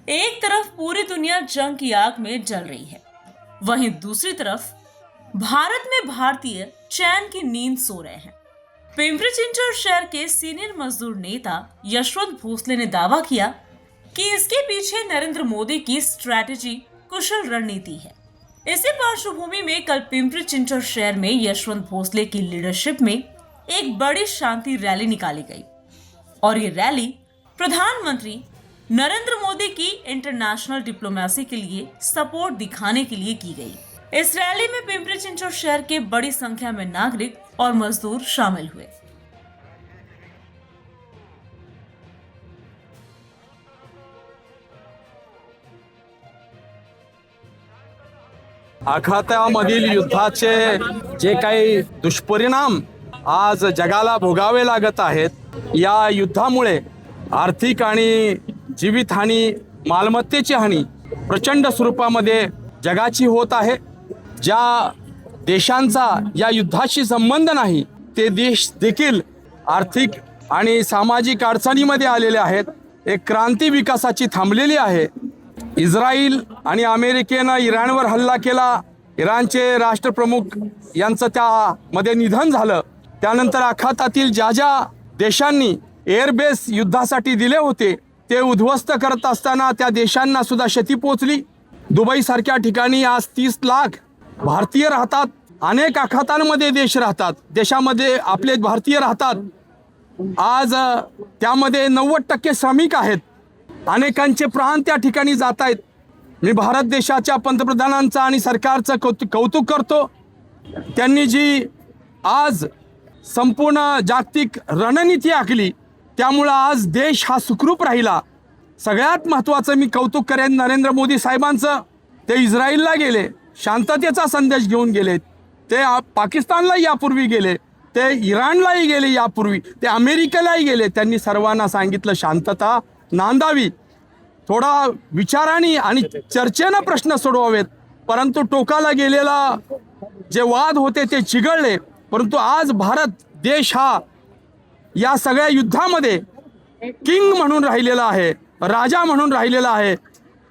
एक तरफ पूरी दुनिया जंग की आग में जल रही है, वहीं दूसरी तरफ भारत में भारतीय चैन की नींद सो रहे हैं। पिंपरी चिंचवड शहर के सीनियर मजदूर नेता यशवंत भोसले ने दावा किया कि इसके पीछे नरेंद्र मोदी की स्ट्रैटेजी कुशल रणनीति है। इसी पार्श्वभूमि में कल पिंपरी चिंचवड शहर में यशवंत भोसले की लीडरशिप में एक बड़ी शांति रैली निकाली गई और ये रैली प्रधानमंत्री नरेंद्र मोदी की इंटरनेशनल डिप्लोमेसी के लिए सपोर्ट दिखाने के लिए की गई। इस रैली में पिंपरी चिंचवड शहर के बड़ी संख्या में नागरिक और मजदूर शामिल हुए। आखातामधील युद्धाचे जे काही दुष्परिणाम आज जगाला भोगावे लागत आहेत, या युद्धामुळे आर्थिक आणि जीवितहानी, मालमत्तेची हानी प्रचंड स्वरूपामध्ये जगाची होत आहे। ज्या देशांचा या युद्धाशी संबंध नाही ते देश देखील आर्थिक आणि सामाजिक अडचणीमध्ये आलेले आहेत। एक क्रांती विकासाची थांबलेली आहे। इस्रायल आणि अमेरिकेनं इराणवर हल्ला केला, इराणचे राष्ट्रप्रमुख यांचं त्यामध्ये निधन झालं। त्यानंतर आखातातील ज्या ज्या देशांनी एअरबेस युद्धासाठी दिले होते ते उद्ध्वस्त करत असताना त्या देशांना सुद्धा क्षती पोहोचली। दुबई सारख्या ठिकाणी आज 30 लाख भारतीय राहतात। अनेक आखातांमध्ये देश राहतात, देशामध्ये आपले भारतीय राहतात। आज त्यामध्ये 90% श्रमिक आहेत। अनेकांचे प्राण त्या ठिकाणी जात आहेत। मी भारत देशाच्या पंतप्रधानांचा आणि सरकारचं कौतुक करतो। त्यांनी जी आज संपूर्ण जागतिक रणनीती आखली, त्यामुळे आज देश हा सुखरूप राहिला। सगळ्यात महत्त्वाचं मी कौतुक करेन नरेंद्र मोदी साहेबांचं। ते इस्रायलला गेले, शांततेचा संदेश घेऊन गेले। ते पाकिस्तानला यापूर्वी गेले, ते इराणलाही गेले यापूर्वी, ते अमेरिकेलाही गेले। त्यांनी सर्वांना सांगितलं शांतता नांदावी, थोडा विचाराने आणि चर्चेने प्रश्न सोडवावेत। परंतु टोकाला गेलेला जे वाद होते ते चिघळले। परंतु आज भारत देश हा या सगळ्या युद्धामध्ये किंग म्हणून राहिलेला आहे, राजा म्हणून राहिलेला आहे।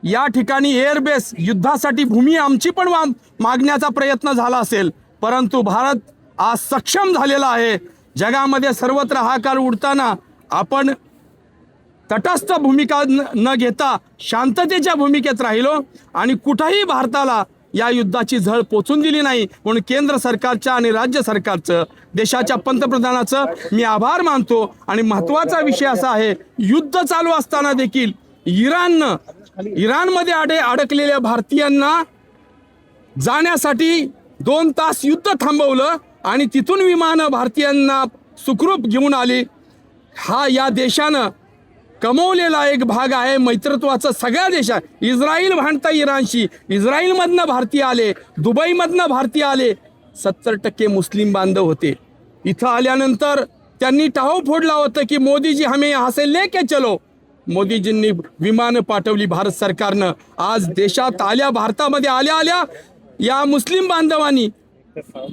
या ठिकाणी एअरबेस युद्धासाठी भूमी आमची पण मागण्याचा प्रयत्न झाला असेल, परंतु भारत आज सक्षम झालेला आहे। जगामध्ये सर्वत्र हाकार उडताना आपण तटस्थ भूमिका न घेता शांततेच्या भूमिकेत राहिलो आणि कुठेही भारताला या युद्धाची झळ पोचून दिली नाही। म्हणून केंद्र सरकारच्या आणि राज्य सरकारचं, देशाच्या पंतप्रधानाचं मी आभार मानतो। आणि महत्त्वाचा विषय असा आहे, युद्ध चालू असताना देखील इराणमध्ये अडकलेल्या भारतीयांना जाण्यासाठी 2 तास युद्ध थांबवलं आणि तिथून विमानं भारतीयांना सुखरूप घेऊन आली। हा या देशानं कमवलेला एक भाग आहे मैत्रत्वाचा। सगळ्या देशात इस्रायल भांडता इराणशी, इस्रायलमधनं भारतीय आले, दुबईमधनं भारतीय आले। 70% मुस्लिम बांधव होते। इथं आल्यानंतर त्यांनी टाहो फोडला होता की मोदीजी हमें यहाँ से लेके चलो। मोदीजींनी विमानं पाठवली भारत सरकारनं। आज देशात भारतामध्ये आल्या या मुस्लिम बांधवांनी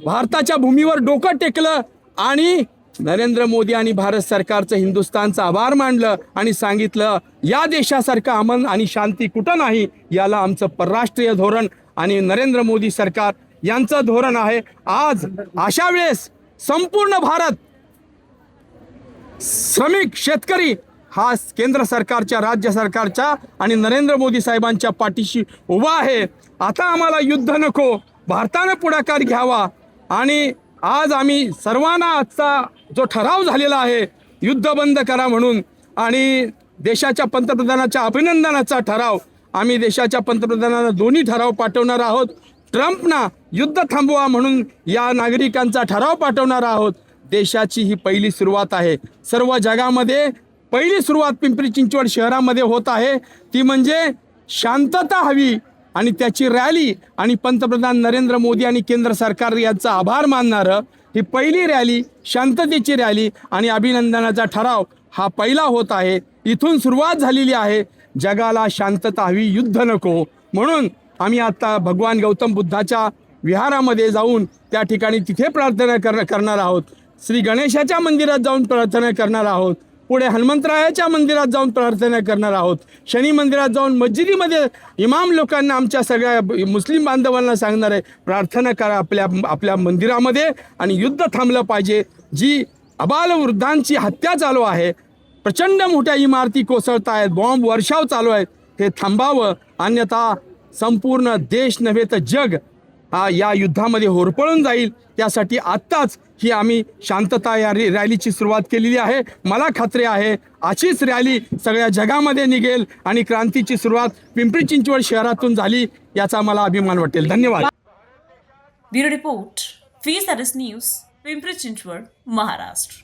भारताच्या भूमीवर डोकं टेकलं आणि नरेंद्र मोदी आणि भारत सरकारचं, हिंदुस्थानचं आभार मानलं आणि सांगितलं या देशासारखं अमन आणि शांती कुठं नाही। याला आमचं परराष्ट्रीय धोरण आणि नरेंद्र मोदी सरकार यांचं धोरण आहे। आज अशा वेळेस संपूर्ण भारत, श्रमिक, शेतकरी हा केंद्र सरकारच्या, राज्य सरकारच्या आणि नरेंद्र मोदी साहेबांच्या पाठीशी उभा आहे। आता आम्हाला युद्ध नको, भारतानं पुढाकार घ्यावा। आणि आज आम्ही सर्वांना आजचा जो ठराव झालेला आहे युद्ध बंद करा म्हणून, आणि देशाच्या पंतप्रधानाच्या अभिनंदनाचा ठराव, आम्ही देशाच्या पंतप्रधानांना दोन्ही ठराव पाठवणार आहोत। ट्रम्पना युद्ध थांबवा म्हणून या नागरिकांचा ठराव पाठवणार आहोत। देशाची ही पहिली सुरुवात आहे। सर्व जगामध्ये पहिली सुरुवात पिंपरी चिंचवड शहरामध्ये होत आहे, ती म्हणजे शांतता हवी आणि त्याची रॅली आणि पंतप्रधान नरेंद्र मोदी आणि केंद्र सरकार यांचा आभार मानणारं ही पहिली रॅली, शांततेची रॅली आणि अभिनंदनाचा ठराव हा पहिला होत आहे। इथून सुरुवात झालेली आहे। जगाला शांतता हवी, युद्ध नको। म्हणून आम्ही आता भगवान गौतम बुद्धाच्या विहारामध्ये जाऊन त्या ठिकाणी तिथे प्रार्थना करणार आहोत। श्री गणेशाच्या मंदिरात जाऊन प्रार्थना करणार आहोत। पुढे हनुमंतरायाच्या मंदिरात जाऊन प्रार्थना करणार आहोत. शनी मंदिरात जाऊन मस्जिदीमध्ये इमाम लोकांना, आमच्या सगळ्या मुस्लिम बांधवांना सांगणार आहे, प्रार्थना करा आपल्या मंदिरामध्ये आणि युद्ध थांबलं पाहिजे. जी अबालवृद्धांची हत्या चालू आहे, प्रचंड मोठ्या इमारती कोसळत आहेत, बॉम्ब वर्षाव चालू आहेत, हे थांबावं. अन्यथा संपूर्ण देश नव्हे तर जग या युद्धामध्ये होरपळून जाईल. त्यासाठी आत्ताच ही आम्ही शांतता या रॅलीची सुरुवात केलेली आहे. मला खात्री आहे अशीच रॅली सगळ्या जगामध्ये निघेल आणि क्रांतीची सुरुवात पिंपरी चिंचवड शहरातून झाली याचा मला अभिमान वाटेल. धन्यवाद. Bureau report, FSRS news, Pimpri Chinchwad, Maharashtra.